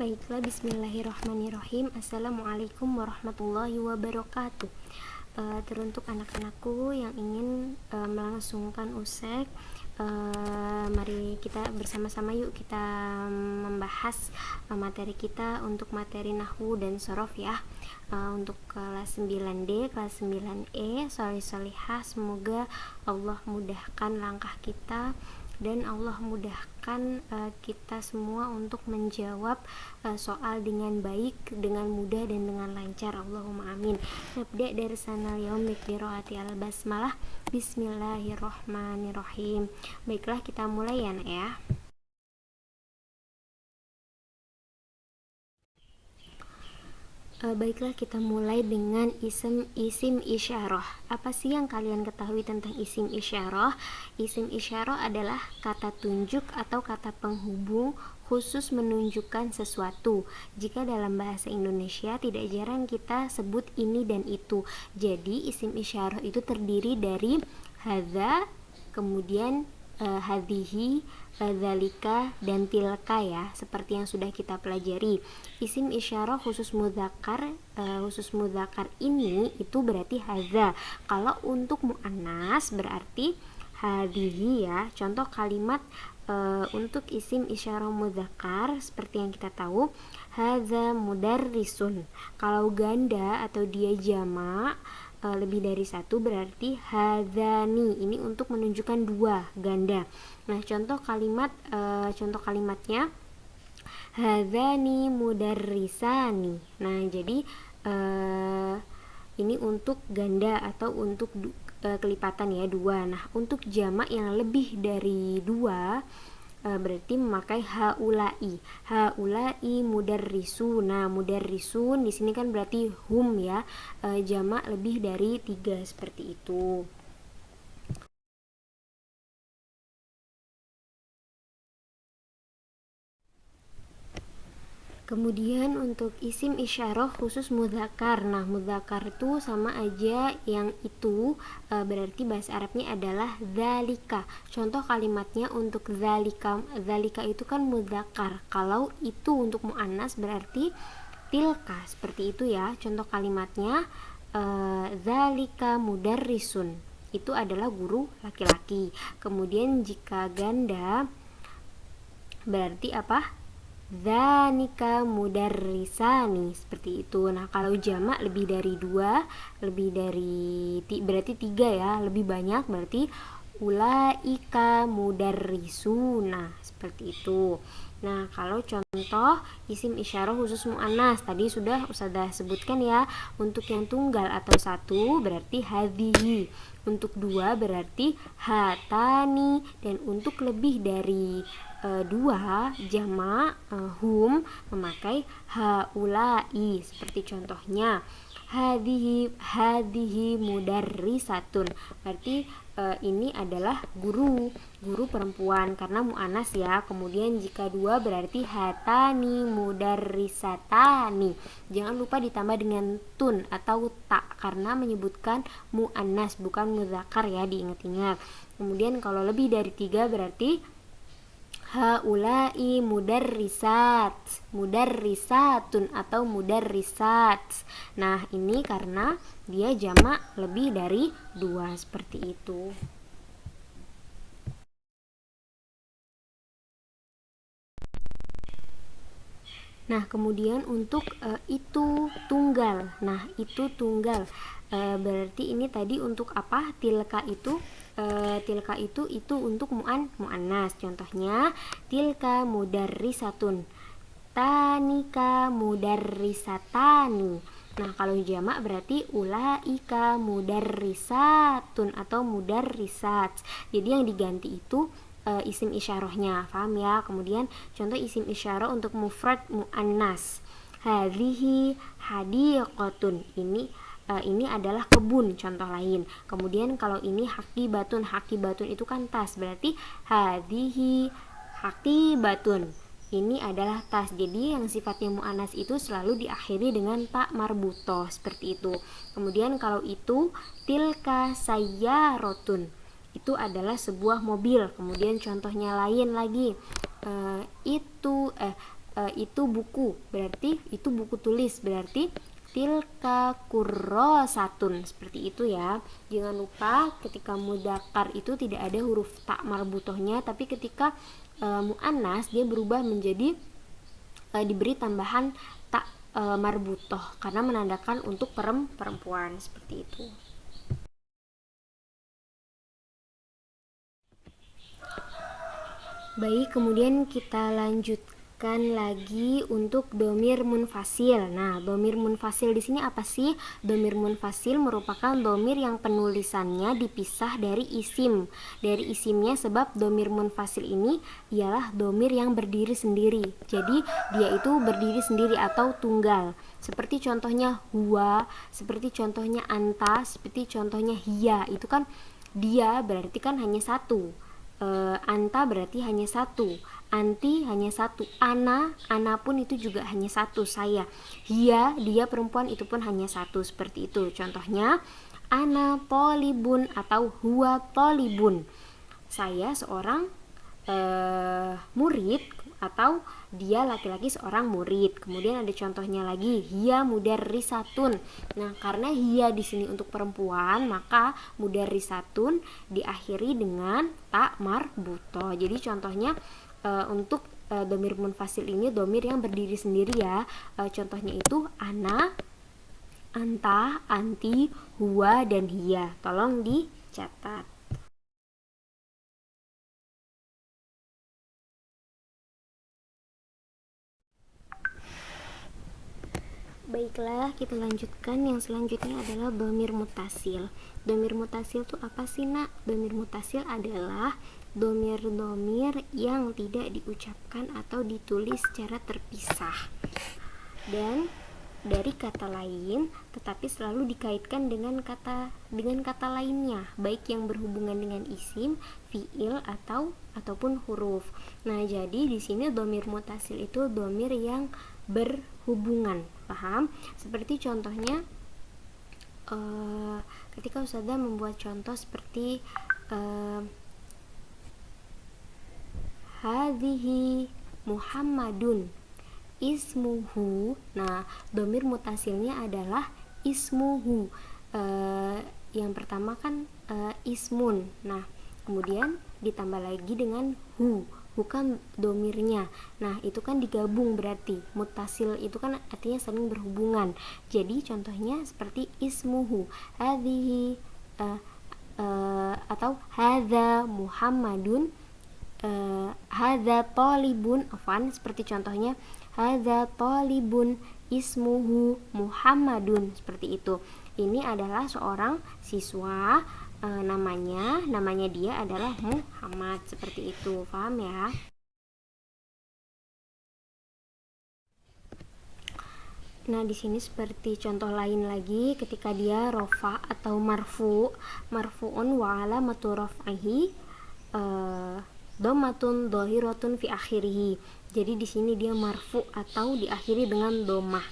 Baiklah, bismillahirrahmanirrahim. Assalamualaikum warahmatullahi wabarakatuh. Teruntuk anak-anakku yang ingin melangsungkan usek, mari kita bersama-sama yuk kita membahas materi kita untuk materi nahwu dan sorof ya. Untuk kelas 9D, kelas 9E, solih-solihah, semoga Allah mudahkan langkah kita dan Allah mudahkan kita semua untuk menjawab soal dengan baik, dengan mudah dan dengan lancar. Allahumma amin. Nabda dari sana yaum biqiraati al-basmalah. Bismillahirrahmanirrahim. Baiklah, kita mulai ya nak ya. Baiklah, kita mulai dengan isim isyarah. Apa sih yang kalian ketahui tentang isim isyarah? Isim isyarah adalah kata tunjuk atau kata penghubung khusus menunjukkan sesuatu. Jika dalam bahasa Indonesia tidak jarang kita sebut ini dan itu. Jadi isim isyarah itu terdiri dari hadza, kemudian hadhihi, dzalika, dan tilka ya, seperti yang sudah kita pelajari. Isim isyarah khusus mudzakkar ini itu berarti hadza. Kalau untuk muannas berarti hadhihi ya. Contoh kalimat untuk isim isyarah mudzakkar seperti yang kita tahu, hadza mudarrisun. Kalau ganda atau dia jamak lebih dari satu berarti hadzani. Ini untuk menunjukkan dua, ganda. Nah, contoh kalimatnya hadzani mudarrisani. Nah, jadi ini untuk ganda atau untuk kelipatan ya, dua. Nah, untuk jamak yang lebih dari dua berarti memakai haulai mudarrisun. Nah, mudarrisun di sini kan berarti hum ya, jamak lebih dari 3 seperti itu. Kemudian untuk isim isyarah khusus mudzakkar. Nah, mudzakkar itu sama aja yang itu, berarti bahasa Arabnya adalah dzalika. Contoh kalimatnya untuk dzalika itu kan mudzakkar. Kalau itu untuk muannas berarti tilka, seperti itu ya. Contoh kalimatnya dzalika mudarrisun. Itu adalah guru laki-laki. Kemudian jika ganda berarti apa? Dzanika mudarrisani, seperti itu. Nah, kalau jamak lebih dari dua, berarti tiga ya, lebih banyak berarti ulaika mudarrisuna, seperti itu. Nah, kalau contoh isim isyarah khusus muannas tadi sudah Ustazah sebutkan ya. Untuk yang tunggal atau satu berarti hadhihi, untuk dua berarti hatani, dan untuk lebih dari dua jamak hum memakai haulai, seperti contohnya hadhihi mudarrisatun, berarti ini adalah guru perempuan karena muannas ya. Kemudian jika dua berarti hatani mudarrisatani. Jangan lupa ditambah dengan tun atau ta karena menyebutkan muannas bukan mudzakkar ya, diingat-ingat. Kemudian kalau lebih dari tiga berarti haulai mudarrisatun atau mudarrisat. Nah, ini karena dia jamak lebih dari dua, seperti itu. Nah, kemudian untuk itu tunggal. Nah, itu tunggal. Berarti ini tadi untuk apa? Tilka itu untuk muannas. Contohnya tilka mudarrisatun, tanika mudarrisatani. Nah, kalau jamak berarti ulaika mudarrisatun atau mudarrisat. Jadi yang diganti itu isim isyarahnya, paham ya? Kemudian contoh isim isyarah untuk mufrad muannas, hadhihi hadiqatun. Ini adalah kebun, contoh lain. Kemudian kalau ini haqibatun itu kan tas, berarti hadhihi haqibatun. Ini adalah tas. Jadi yang sifatnya muannas itu selalu diakhiri dengan ta marbutoh, seperti itu. Kemudian kalau itu tilka sayyaratun, itu adalah sebuah mobil. Kemudian contohnya lain lagi, itu buku, berarti itu buku tulis, berarti tilka kurrosatun, seperti itu ya. Jangan lupa ketika mudzakkar itu tidak ada huruf ta marbutohnya, tapi ketika muannas dia berubah menjadi diberi tambahan ta marbutoh karena menandakan untuk perempuan, seperti itu. Baik, kemudian kita lanjutkan lagi untuk domir munfasil. Nah, domir munfasil di sini apa sih? Domir munfasil merupakan domir yang penulisannya dipisah dari isim. Dari isimnya, sebab domir munfasil ini ialah domir yang berdiri sendiri. Jadi, dia itu berdiri sendiri atau tunggal. Seperti contohnya huwa, seperti contohnya anta, seperti contohnya hiya. Itu kan dia berarti kan hanya satu. Anta berarti hanya satu, anti hanya satu, ana pun itu juga hanya satu, saya, dia perempuan itu pun hanya satu, seperti itu. Contohnya ana polibun atau huwa polibun, saya seorang murid, atau dia laki-laki seorang murid. Kemudian ada contohnya lagi, hiya mudarrisatun. Nah, karena hiya di sini untuk perempuan, maka mudarrisatun diakhiri dengan ta marbuto. Jadi contohnya untuk domir munfasil ini domir yang berdiri sendiri ya. Contohnya itu ana, anta, anti, huwa, dan hiya. Tolong dicatat. Baiklah, kita lanjutkan. Yang selanjutnya adalah domir mutasil. Domir mutasil itu apa sih, nak? Domir mutasil adalah domir-domir yang tidak diucapkan atau ditulis secara terpisah dan dari kata lain, tetapi selalu dikaitkan dengan kata lainnya, baik yang berhubungan dengan isim, fiil, ataupun huruf. Nah, jadi di sini domir mutasil itu domir yang berhubungan, paham? Seperti contohnya ketika Ustazah membuat contoh seperti hadhihi Muhammadun ismuhu. Nah, domir mutasilnya adalah ismuhu. Yang pertama kan ismun. Nah, kemudian ditambah lagi dengan hu. Bukan domirnya. Nah, itu kan digabung, berarti mutasil itu kan artinya saling berhubungan. Jadi contohnya seperti ismuhu hadhihi atau hadza Muhammadun, hadza talibun, seperti contohnya hadza talibun ismuhu Muhammadun, seperti itu. Ini adalah seorang siswa, namanya dia adalah Muhammad, seperti itu. Paham ya? Nah, di sini seperti contoh lain lagi ketika dia rofa atau marfu'un wa alamatu raf'ihi domatun dohiratun fi akhirih. Jadi di sini dia marfu atau diakhiri dengan domah.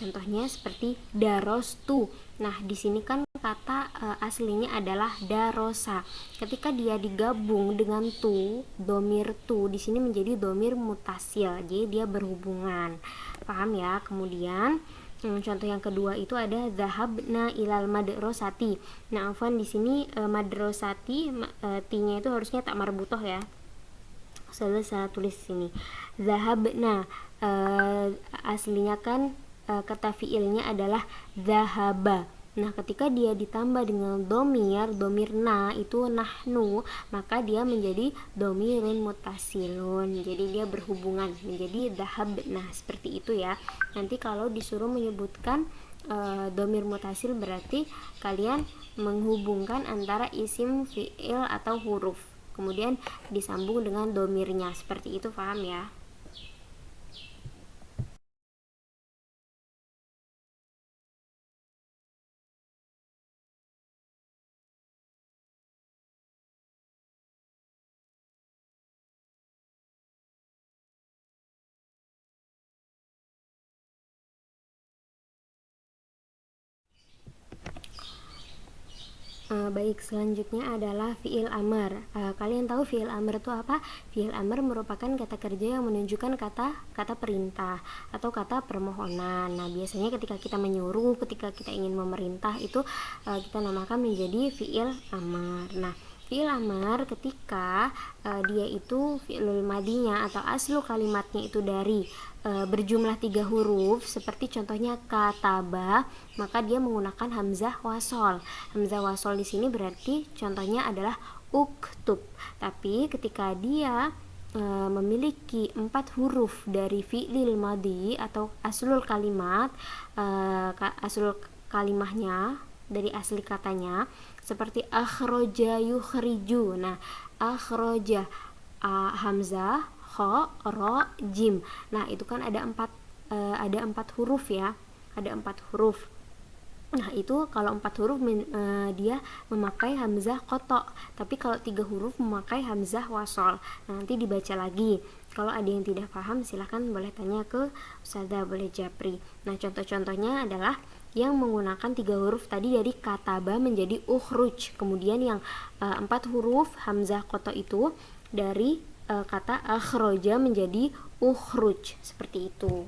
Contohnya seperti darostu. Nah, di sini kan kata aslinya adalah darosa. Ketika dia digabung dengan tu, domir tu di sini menjadi domir mutasil. Jadi dia berhubungan. Paham ya? Kemudian contoh yang kedua itu ada zahabna ilal madrasati. Nah, afwan di sini madrasati t-nya itu harusnya tak marbutoh ya. Saya tulis sini. Zahabna aslinya kan kata fiilnya adalah zahaba. Nah, ketika dia ditambah dengan domir na itu nahnu, maka dia menjadi domirun mutasilun. Jadi dia berhubungan menjadi zahab. Nah, seperti itu ya. Nanti kalau disuruh menyebutkan domir mutasil berarti kalian menghubungkan antara isim, fiil, atau huruf. Kemudian disambung dengan domirnya. Seperti itu, paham ya? Baik, selanjutnya adalah fi'il amr. Kalian tahu fi'il amr itu apa? Fi'il amr merupakan kata kerja yang menunjukkan kata perintah atau kata permohonan. Nah, biasanya ketika kita menyuruh, ketika kita ingin memerintah itu kita namakan menjadi fi'il amr. Nah, fi'il amr ketika dia itu fi'lul madinya atau aslu kalimatnya itu dari berjumlah 3 huruf seperti contohnya kataba, maka dia menggunakan hamzah wasol. Hamzah wasol di sini berarti contohnya adalah uktub. Tapi ketika dia memiliki 4 huruf dari fi'lil madi atau aslul kalimat, aslul kalimahnya dari asli katanya seperti akhroja yukhriju. Nah, akhroja hamzah kho, ro, jim. Nah, itu kan ada empat huruf ya. Ada 4 huruf. Nah, itu kalau 4 huruf dia memakai hamzah koto. Tapi kalau 3 huruf memakai hamzah wasol. Nah, nanti dibaca lagi. Kalau ada yang tidak paham silahkan boleh tanya ke Ustazah, boleh japri. Nah, contoh-contohnya adalah yang menggunakan 3 huruf tadi dari kataba menjadi ukhruj. Kemudian yang 4 huruf hamzah koto itu dari kata akhroja menjadi ukhruj, seperti itu.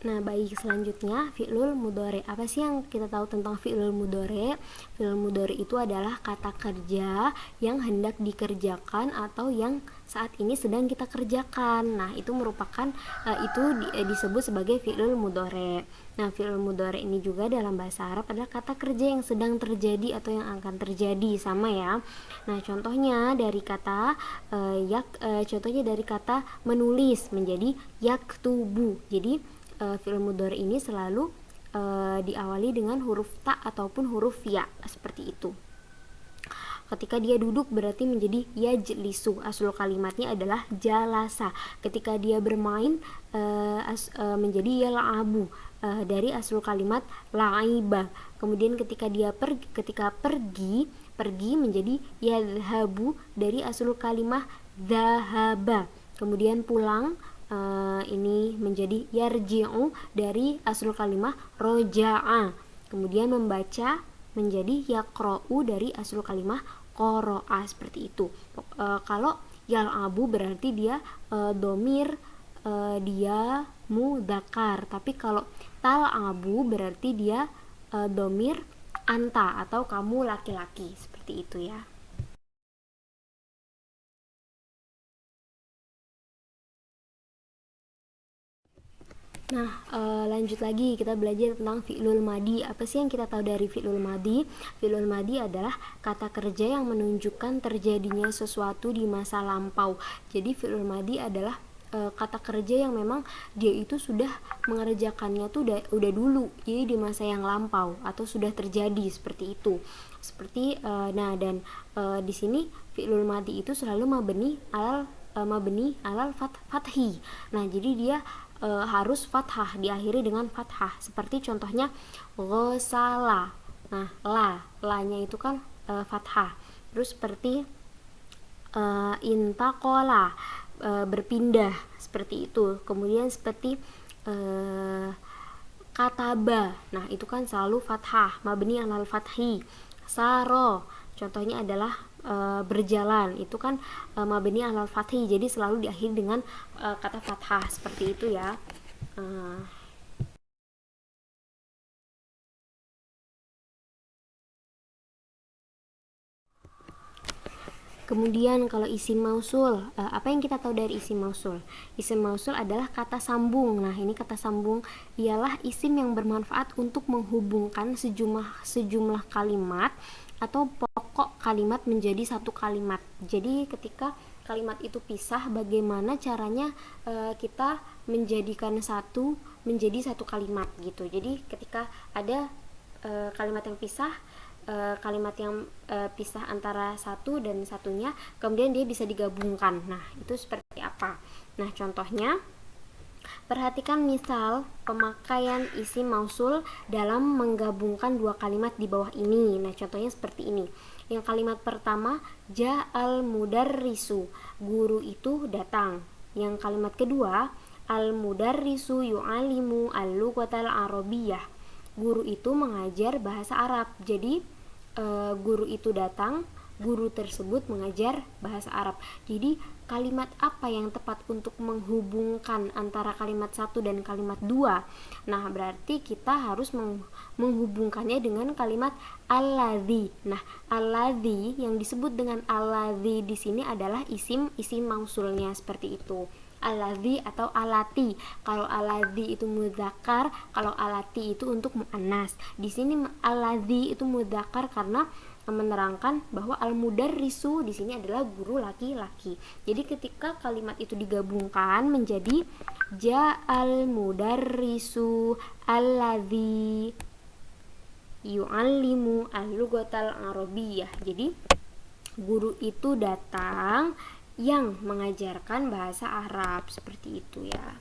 Nah, baik, selanjutnya fi'lul mudhari. Apa sih yang kita tahu tentang fi'lul mudhari? Fi'lul mudhari itu adalah kata kerja yang hendak dikerjakan atau yang saat ini sedang kita kerjakan. Nah, itu merupakan disebut sebagai fi'lul mudhari. Nah, fi'lul mudhari ini juga dalam bahasa Arab adalah kata kerja yang sedang terjadi atau yang akan terjadi, sama ya. Nah, contohnya dari kata contohnya dari kata menulis menjadi yaktubu. Jadi fi'il mudhari ini selalu diawali dengan huruf ta ataupun huruf ya, seperti itu. Ketika dia duduk berarti menjadi yajlisu, asal kalimatnya adalah jalasa. Ketika dia bermain menjadi yal'abu, dari asal kalimat la'iba. Kemudian ketika pergi menjadi yadhabu, dari asal kalimat dhahaba. Kemudian pulang ini menjadi yarji'u, dari asal kalimat roja'a. Kemudian membaca menjadi yaqra'u, dari asal kalimat qara'a, seperti itu. Kalau yal'abu berarti dia domir, dia mudzakkar. Tapi kalau tal'abu berarti dia domir anta atau kamu laki-laki, seperti itu ya. Nah, lanjut lagi kita belajar tentang fi'lul madi. Apa sih yang kita tahu dari fi'lul madi? Fi'lul madi adalah kata kerja yang menunjukkan terjadinya sesuatu di masa lampau. Jadi fi'lul madi adalah kata kerja yang memang dia itu sudah mengerjakannya tuh udah dulu, jadi di masa yang lampau atau sudah terjadi, seperti itu. Seperti di sini fi'lul madi itu selalu mabni alal fathi. Nah, jadi dia harus fathah, diakhiri dengan fathah. Seperti contohnya ghosala. Nah, la-nya itu kan fathah. Terus seperti intaqola, berpindah, seperti itu. Kemudian seperti kataba. Nah, itu kan selalu fathah, mabni alal fathi. Saro, contohnya adalah berjalan, itu kan mabni alal fathi, jadi selalu diakhiri dengan kata fathah, seperti itu ya. Kemudian kalau isim mausul, apa yang kita tahu dari isim mausul? Isim mausul adalah kata sambung. Nah, ini kata sambung ialah isim yang bermanfaat untuk menghubungkan sejumlah kalimat atau pokok kalimat menjadi satu kalimat. Jadi ketika kalimat itu pisah, bagaimana caranya kita menjadikan satu menjadi satu kalimat gitu. Jadi ketika ada kalimat yang pisah, kalimat yang pisah antara satu dan satunya, kemudian dia bisa digabungkan. Nah, itu seperti apa? Nah, contohnya perhatikan misal pemakaian isim mausul dalam menggabungkan dua kalimat di bawah ini. Nah, contohnya seperti ini. Yang kalimat pertama, ja'al mudarrisu, guru itu datang. Yang kalimat kedua, al mudarrisu yu'alimu al-lughatal arabiyyah, guru itu mengajar bahasa Arab. Jadi guru itu datang, guru tersebut mengajar bahasa Arab. Jadi kalimat apa yang tepat untuk menghubungkan antara kalimat satu dan kalimat dua? Nah, berarti kita harus menghubungkannya dengan kalimat alladzi. Nah, alladzi yang disebut dengan alladzi di sini adalah isim mausulnya, seperti itu. Alladzi atau alati. Kalau alladzi itu mudzakkar, kalau alati itu untuk muannas. Di sini alladzi itu mudzakkar karena menerangkan bahwa al-mudarrisu di sini adalah guru laki-laki. Jadi ketika kalimat itu digabungkan menjadi ja'al mudarrisu alladzi yu'allimu al-lughatal arabiyyah. Jadi guru itu datang yang mengajarkan bahasa Arab, seperti itu ya.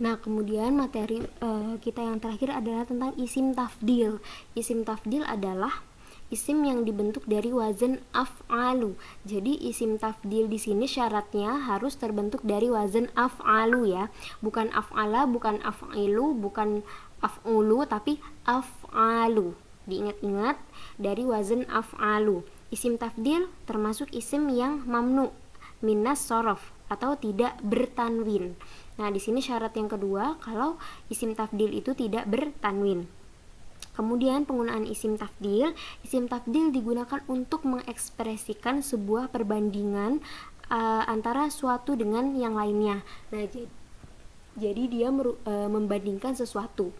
Nah, kemudian materi kita yang terakhir adalah tentang isim tafdil. Isim tafdil adalah isim yang dibentuk dari wazan af'alu. Jadi isim tafdil di sini syaratnya harus terbentuk dari wazan af'alu ya. Bukan af'ala, bukan af'ilu, bukan af'ulu, tapi af'alu. Diingat-ingat, dari wazan af'alu. Isim tafdil termasuk isim yang mamnu minas sorof atau tidak bertanwin. Nah, di sini syarat yang kedua, kalau isim tafdil itu tidak bertanwin. Kemudian penggunaan isim tafdil digunakan untuk mengekspresikan sebuah perbandingan antara suatu dengan yang lainnya. Nah, jadi dia membandingkan sesuatu.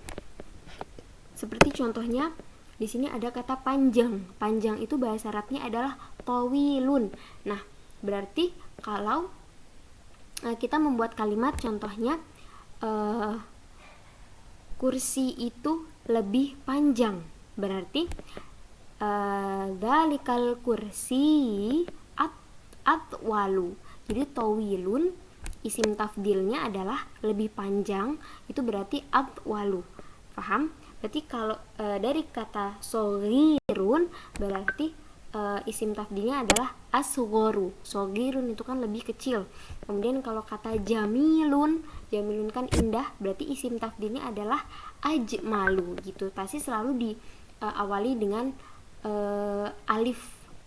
Seperti contohnya di sini ada kata panjang. Panjang itu bahasa Arabnya adalah tawilun. Nah, berarti kalau kita membuat kalimat contohnya kursi itu lebih panjang, berarti dzalikal kursi atwalu. Jadi tawilun isim tafdilnya adalah lebih panjang, itu berarti atwalu. Paham? Berarti kalau dari kata shogirun berarti isim tafdilnya adalah asghoru. Shogirun itu kan lebih kecil. Kemudian kalau kata jamilun kan indah, berarti isim tafdilnya adalah ajmalu gitu. Pasti selalu diawali dengan alif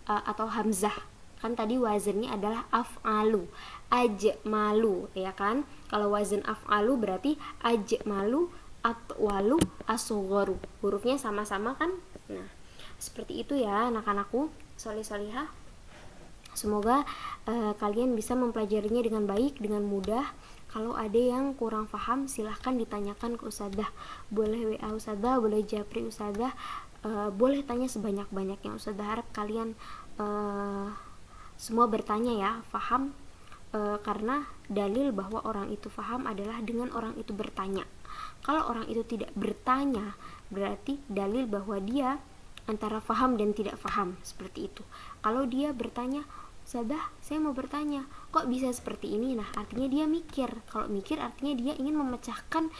atau hamzah. Kan tadi wazannya adalah af'alu, ajmalu ya kan. Kalau wazan af'alu berarti ajmalu, atwalu, asghoru. Hurufnya sama-sama kan. Nah, seperti itu ya anak-anakku, solih-solihah. Semoga kalian bisa mempelajarinya dengan baik, dengan mudah. Kalau ada yang kurang paham silahkan ditanyakan ke Ustadzah. Boleh WA Ustadzah, boleh japri Ustadzah, boleh tanya sebanyak-banyaknya. Ustadzah harap kalian semua bertanya ya, paham, karena dalil bahwa orang itu paham adalah dengan orang itu bertanya. Kalau orang itu tidak bertanya, berarti dalil bahwa dia antara faham dan tidak faham, seperti itu. Kalau dia bertanya, Ustadzah, saya mau bertanya, kok bisa seperti ini? Nah, artinya dia mikir. Kalau mikir artinya dia ingin memecahkan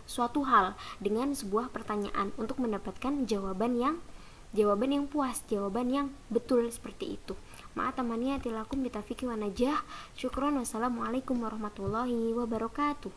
suatu hal dengan sebuah pertanyaan untuk mendapatkan jawaban yang puas, jawaban yang betul, seperti itu. Ma'atamaniya tilakum bitaufiqi wa najah. Syukron, wassalamualaikum warahmatullahi wabarakatuh.